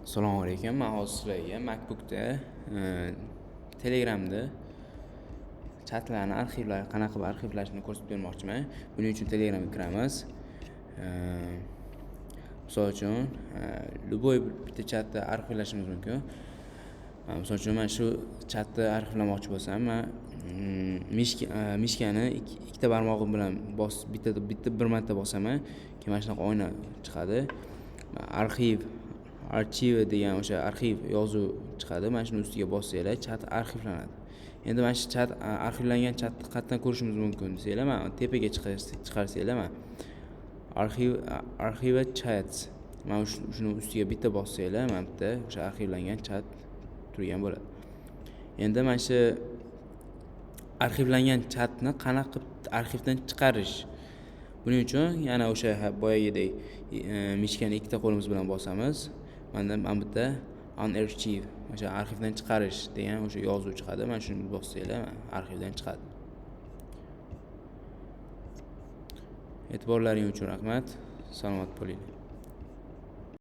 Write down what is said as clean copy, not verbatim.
Assalomu alaykum. Men hozir sizlarga MacBookda Telegramda chatlarni qanaqa qilib arxivlashni ko'rsatib bermoqchiman. Buning uchun Telegramga kiramiz. Misol uchun, любой bitta chatni arxivlashimiz mumkin. Misol uchun men shu chatni arxivlamoqchi bo'lsam, men mishkani ikkita barmog'im bilan bitta bir marta bosaman, keyin mana shunaqa oyna chiqadi. Archiv degan o'sha arxiv yozuv chiqadi. Mana shuni ustiga bossanglar, chat arxivlanadi. Endi mana shu chat arxivlangan chatni qayerdan ko'rishimiz mumkin desanglar, mana tepaga chiqarsanglar, mana arxiva chats. Mana shuni ustiga bitta bossanglar, mana bitta o'sha arxivlangan chat turgan bo'ladi. Endi mana shu arxivlangan chatni qanaqa qilib arxivdan chiqarish? Buning uchun yana o'sha boyagidek mishkani ikkita qo'limiz bilan bosamiz. Mana bitta unarchive, o'sha arxivdan chiqarish degan o'sha yozuv chiqadi. Mana shuni bossanglar, arxivdan chiqadi. E'tiborlaringiz uchun rahmat. Salomat bo'ling.